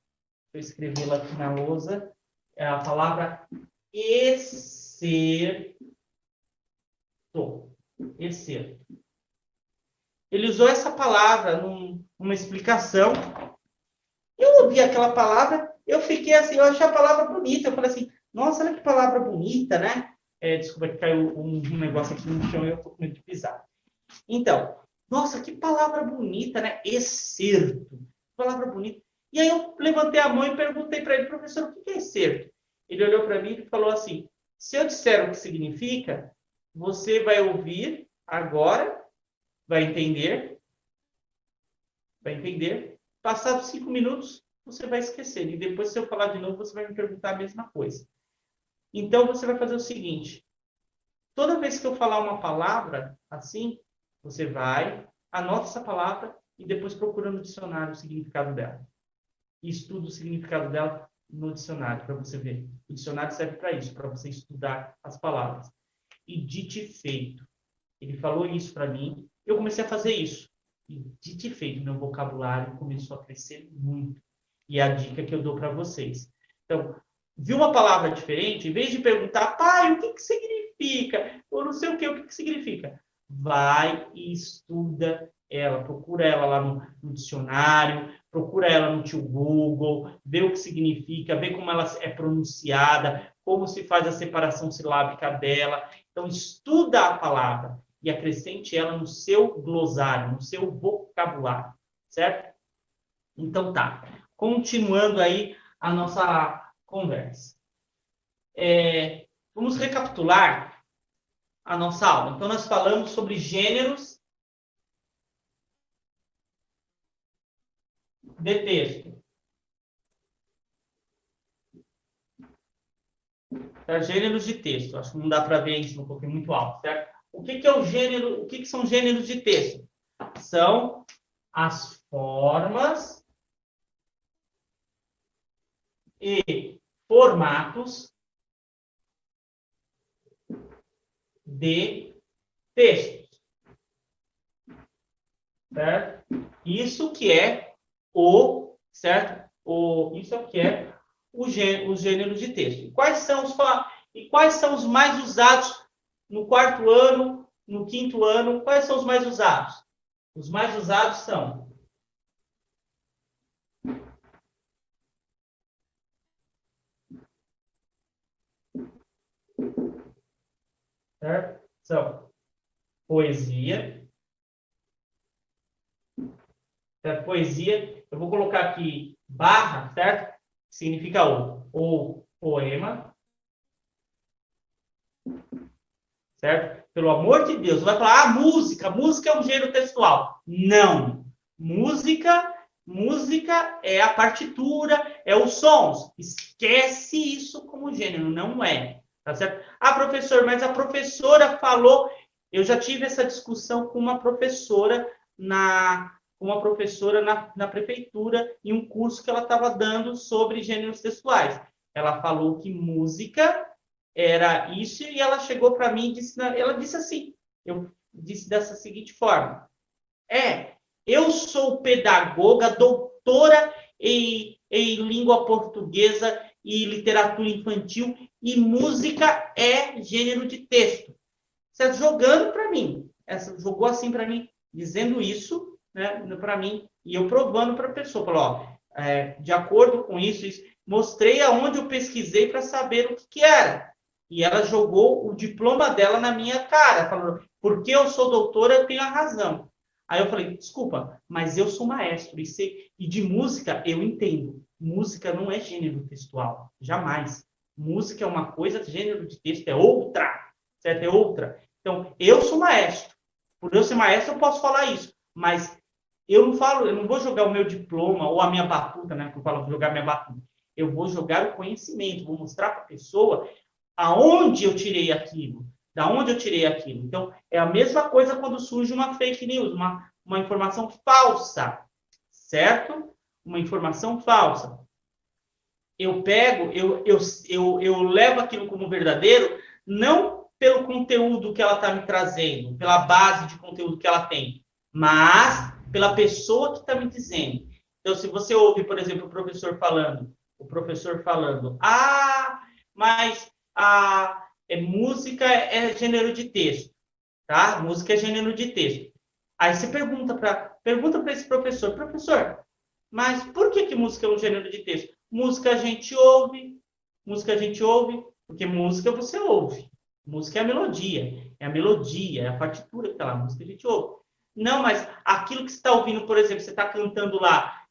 Eu escrevi lá aqui na lousa, é a palavra excerto. Excerto. Ele usou essa palavra numa explicação. Eu ouvi aquela palavra, eu fiquei assim, eu achei a palavra bonita. Eu falei assim, nossa, olha que palavra bonita, né? Desculpa que caiu um negócio aqui no chão e eu tô com medo de pisar. Então, nossa, que palavra bonita, né? Excerto. Palavra bonita. E aí eu levantei a mão e perguntei para ele, professor, o que é excerto? Ele olhou para mim e falou assim, se eu disser o que significa, você vai ouvir agora, vai entender, passados 5 minutos, você vai esquecer. E depois, se eu falar de novo, você vai me perguntar a mesma coisa. Então, você vai fazer o seguinte, toda vez que eu falar uma palavra assim, você vai, anota essa palavra e depois procura no dicionário o significado dela. E estuda o significado dela no dicionário, para você ver. O dicionário serve para isso, para você estudar as palavras. E dito e feito. Ele falou isso para mim, eu comecei a fazer isso. E dito e feito, meu vocabulário começou a crescer muito. E é a dica que eu dou para vocês. Então, viu uma palavra diferente, em vez de perguntar, pai, o que significa? Ou não sei o que significa? Vai e estuda ela, procura ela lá no dicionário, procura ela no tio Google, vê o que significa, vê como ela é pronunciada, como se faz a separação silábica dela. Então, estuda a palavra e acrescente ela no seu glossário, no seu vocabulário, certo? Então, tá. Continuando aí a nossa conversa. Vamos recapitular a nossa aula. Então, nós falamos sobre gêneros de texto. Tá? Gêneros de texto. Acho que não dá para ver isso um pouquinho muito alto, certo? O que que é o gênero? O que que são gêneros de texto? São as formas e formatos de textos, certo? Isso que é certo? Isso é o que é os gêneros de texto. E quais são os mais usados no quarto ano, no quinto ano? Quais são os mais usados? Os mais usados são, certo? São poesia, certo? Poesia, eu vou colocar aqui barra, certo? Significa ou poema, certo? Pelo amor de Deus, vai falar, música é um gênero textual. Não. Música é a partitura, é os sons. Esquece isso como gênero, não é. Tá certo? Ah, professor, mas a professora falou. Eu já tive essa discussão com uma professora na prefeitura, em um curso que ela estava dando sobre gêneros textuais. Ela falou que música era isso, e ela chegou para mim e disse, ela disse assim, eu disse dessa seguinte forma, eu sou pedagoga, doutora em língua portuguesa e literatura infantil, e música é gênero de texto. Você jogando para mim, jogou assim para mim, dizendo isso, né, para mim, e eu provando para a pessoa, falou, de acordo com isso, mostrei aonde eu pesquisei para saber o que era. E ela jogou o diploma dela na minha cara, falando, porque eu sou doutora, eu tenho a razão. Aí eu falei, desculpa, mas eu sou maestro e de música eu entendo. Música não é gênero textual, jamais. Música é uma coisa, gênero de texto é outra, certo? É outra. Então, eu sou maestro. Por eu ser maestro, eu posso falar isso. Mas eu não vou jogar o meu diploma ou a minha batuta, né? Que eu falo jogar minha batuta. Eu vou jogar o conhecimento, vou mostrar para a pessoa aonde eu tirei aquilo, da onde eu tirei aquilo. Então, é a mesma coisa quando surge uma fake news, uma informação falsa, certo? Uma informação falsa. Eu pego, eu levo aquilo como verdadeiro, não pelo conteúdo que ela está me trazendo, pela base de conteúdo que ela tem, mas pela pessoa que está me dizendo. Então, se você ouve, por exemplo, o professor falando, mas música é gênero de texto, tá? Música é gênero de texto. Aí você pergunta para esse professor, mas por que música é um gênero de texto? Música a gente ouve, porque música você ouve. Música é a melodia, é a partitura que está lá, música a gente ouve. Não, mas aquilo que você está ouvindo, por exemplo, você está cantando lá,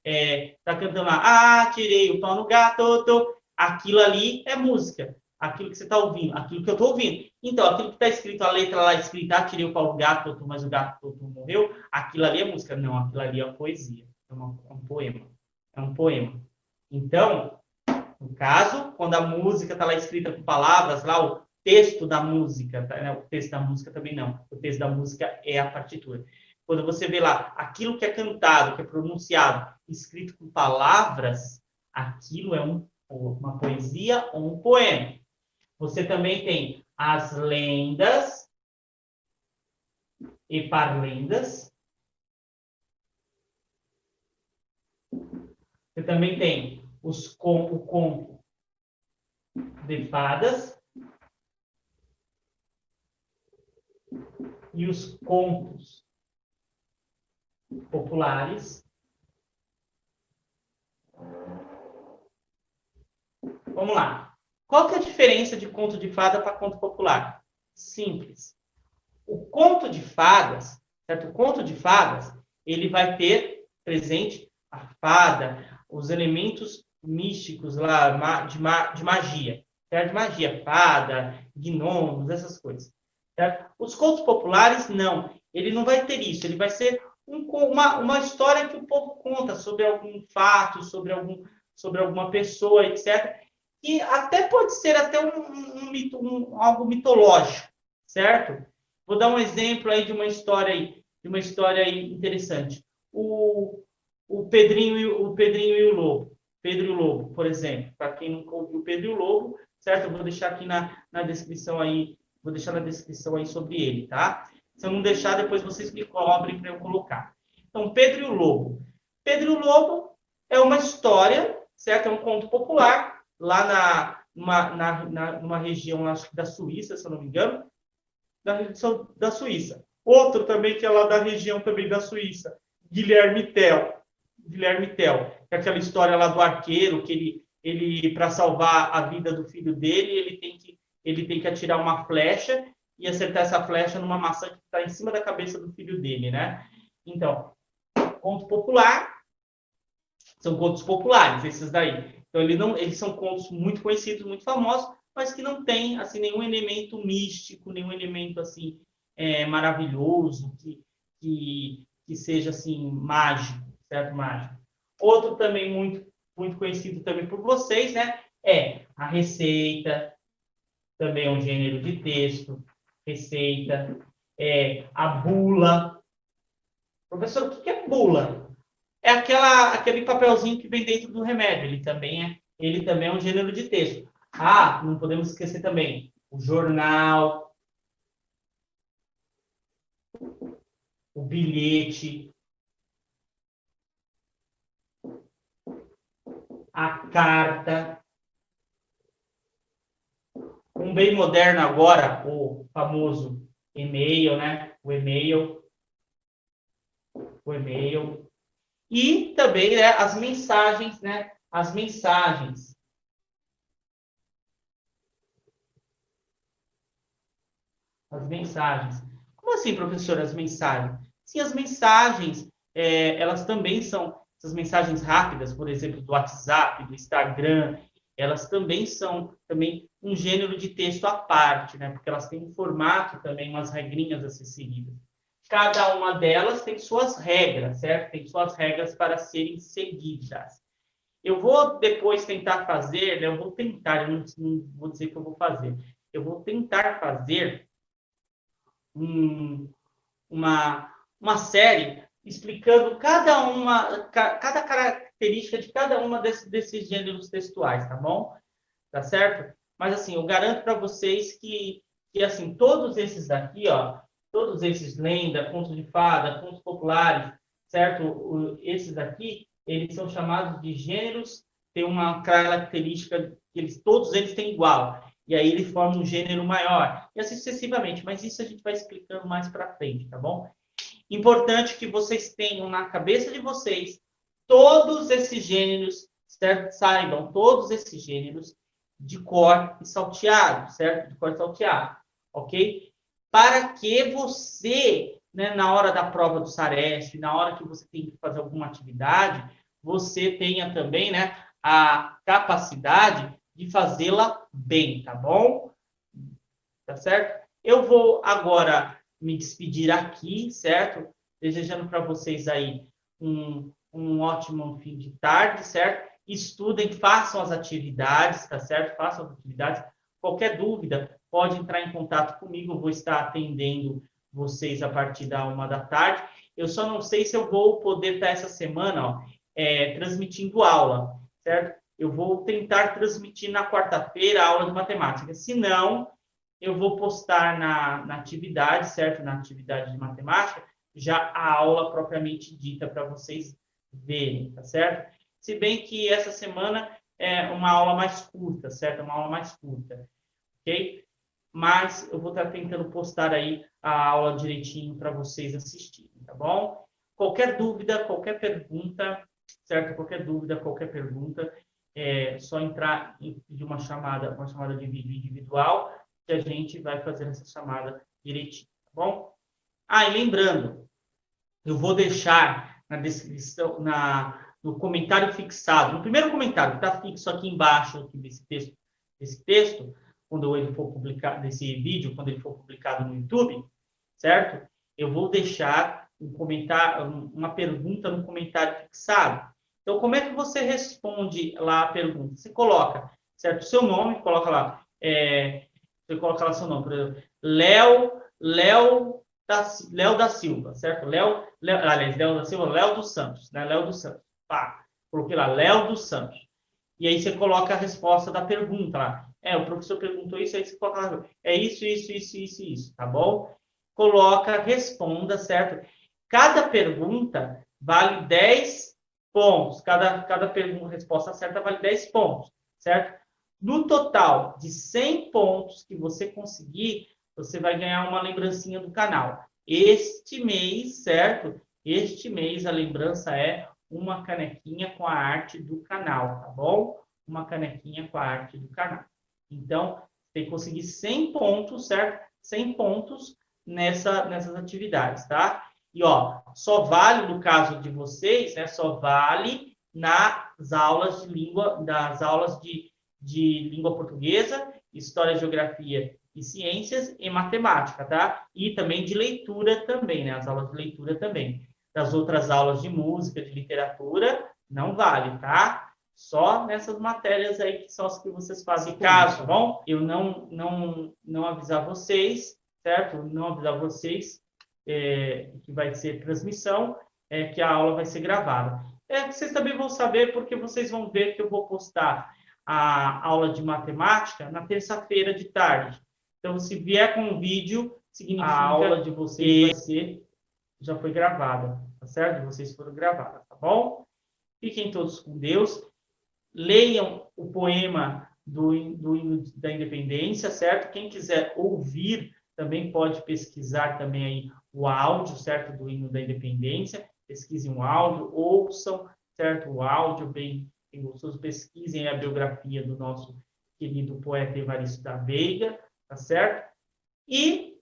tirei o pau no gato, aquilo ali é música. Aquilo que você está ouvindo, aquilo que eu estou ouvindo. Então, aquilo que está escrito, a letra lá escrita, tirei o pau no gato, mas o gato morreu, aquilo ali é música. Não, aquilo ali é poesia, é um poema. É um poema. Então, no caso, quando a música está lá escrita com palavras, lá o texto da música, né? O texto da música também não. O texto da música é a partitura. Quando você vê lá aquilo que é cantado, que é pronunciado, escrito com palavras, aquilo é uma poesia ou um poema. Você também tem as lendas e parlendas. Você também tem o conto de fadas e os contos populares. Vamos lá. Qual que é a diferença de conto de fada para conto popular? Simples. O conto de fadas, certo? O conto de fadas, ele vai ter presente a fada, os elementos místicos lá de magia, certo? De magia, fada, gnomos, essas coisas. Certo? Os contos populares, não. Ele não vai ter isso. Ele vai ser uma história que o povo conta sobre algum fato, sobre alguma pessoa, etc. que até pode ser até algo mitológico, certo? Vou dar um exemplo aí de uma história aí interessante. O Pedrinho e o Lobo. Pedro e o Lobo, por exemplo. Para quem nunca ouviu o Pedro e o Lobo, certo? Eu vou deixar aqui na descrição aí, vou deixar na descrição aí sobre ele, tá? Se eu não deixar, depois vocês me cobrem para eu colocar. Então, Pedro e o Lobo. Pedro e o Lobo é uma história, certo? É um conto popular, lá numa região, acho que da Suíça, se eu não me engano, da Suíça. Outro também que é lá da região também da Suíça, Guilherme Tell. Guilherme Tell, que é aquela história lá do arqueiro, que ele para salvar a vida do filho dele, ele tem que atirar uma flecha e acertar essa flecha numa maçã que está em cima da cabeça do filho dele, né? Então, conto popular, são contos populares, esses daí. Então, eles são contos muito conhecidos, muito famosos, mas que não tem assim nenhum elemento místico, nenhum elemento assim maravilhoso, que seja assim mágico, certo? Mágico. Outro também muito conhecido também por vocês, né? É a receita, também é um gênero de texto, receita, a bula. Professor, o que é bula? É aquele papelzinho que vem dentro do remédio. Ele também é um gênero de texto. Ah, não podemos esquecer também o jornal, o bilhete, a carta. Um bem moderno agora, o famoso e-mail, né? O e-mail. E também, né, as mensagens, né? As mensagens. As mensagens. Como assim, professor, as mensagens? Sim, as mensagens, elas também são, essas mensagens rápidas, por exemplo, do WhatsApp, do Instagram, elas também são um gênero de texto à parte, né? Porque elas têm um formato também, umas regrinhas a ser seguidas. Cada uma delas tem suas regras, certo? Tem suas regras para serem seguidas. Eu vou depois tentar fazer, né? Eu vou tentar, eu não vou dizer que eu vou fazer. Eu vou tentar fazer uma série explicando cada característica de cada uma desses gêneros textuais, tá bom? Tá certo? Mas assim, eu garanto para vocês que assim, todos esses daqui, ó, todos esses lenda, contos de fada, contos populares, certo? Esses aqui, eles são chamados de gêneros, tem uma característica que todos eles têm igual. E aí ele forma um gênero maior. E assim sucessivamente. Mas isso a gente vai explicando mais para frente, tá bom? Importante que vocês tenham na cabeça de vocês todos esses gêneros, certo? Saibam todos esses gêneros de cor e salteado, certo? De cor e salteado, ok? Para que você, né, na hora da prova do SARESP, na hora que você tem que fazer alguma atividade, você tenha também, né, a capacidade de fazê-la bem, tá bom? Tá certo? Eu vou agora me despedir aqui, certo? Desejando para vocês aí um ótimo fim de tarde, certo? Estudem, façam as atividades, tá certo? Façam as atividades. Qualquer dúvida, pode entrar em contato comigo, eu vou estar atendendo vocês a partir da 1 da tarde. Eu só não sei se eu vou poder estar essa semana, ó, transmitindo aula, certo? Eu vou tentar transmitir na quarta-feira a aula de matemática. Se não, eu vou postar na atividade, certo? Na atividade de matemática, já a aula propriamente dita para vocês verem, tá certo? Se bem que essa semana é uma aula mais curta, certo? Uma aula mais curta, ok? Mas eu vou estar tentando postar aí a aula direitinho para vocês assistirem, tá bom? Qualquer dúvida, qualquer pergunta, certo? Qualquer dúvida, qualquer pergunta, é só entrar e pedir uma chamada de vídeo individual, que a gente vai fazer essa chamada direitinho, tá bom? Ah, e lembrando, eu vou deixar na descrição, no comentário fixado, no primeiro comentário que está fixo aqui embaixo aqui desse texto, quando ele for publicado, desse vídeo, quando ele for publicado no YouTube, certo? Eu vou deixar uma pergunta no comentário fixado. Então, como é que você responde lá a pergunta? Você coloca certo? Seu nome, coloca lá, você coloca lá seu nome, por exemplo, Léo da Silva, certo? Aliás, Léo da Silva, Léo dos Santos, né? Léo dos Santos. Pá, coloquei lá, Léo dos Santos. E aí você coloca a resposta da pergunta lá. O professor perguntou isso, aí você coloca lá, isso, tá bom? Coloca, responda, certo? Cada pergunta vale 10 pontos. Cada pergunta, resposta certa vale 10 pontos, certo? No total de 100 pontos que você conseguir, você vai ganhar uma lembrancinha do canal. Este mês, certo? Este mês a lembrança é uma canequinha com a arte do canal, tá bom? Uma canequinha com a arte do canal. Então, tem que conseguir 100 pontos, certo? 100 pontos nessas atividades, tá? E, ó, só vale, no caso de vocês, né? Só vale nas aulas de língua, das aulas de língua portuguesa, história, geografia e ciências e matemática, tá? E também de leitura também, né? As aulas de leitura também. Das outras aulas de música, de literatura, não vale, tá? Só nessas matérias aí que são as que vocês fazem. Caso, tá bom? Eu não avisar vocês, certo? Não avisar vocês que vai ser transmissão, que a aula vai ser gravada. Vocês também vão saber porque vocês vão ver que eu vou postar a aula de matemática na terça-feira de tarde. Então, se vier com um vídeo, significa a aula de vocês já foi gravada, tá certo? Vocês foram gravadas, tá bom? Fiquem todos com Deus. Leiam o poema do hino da independência, certo? Quem quiser ouvir também pode pesquisar também aí o áudio, certo? Do hino da independência. Pesquisem o áudio, ouçam, certo? O áudio bem gostoso. Pesquisem a biografia do nosso querido poeta Evaristo da Veiga, tá certo? E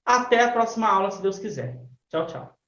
até a próxima aula, se Deus quiser. Tchau, tchau.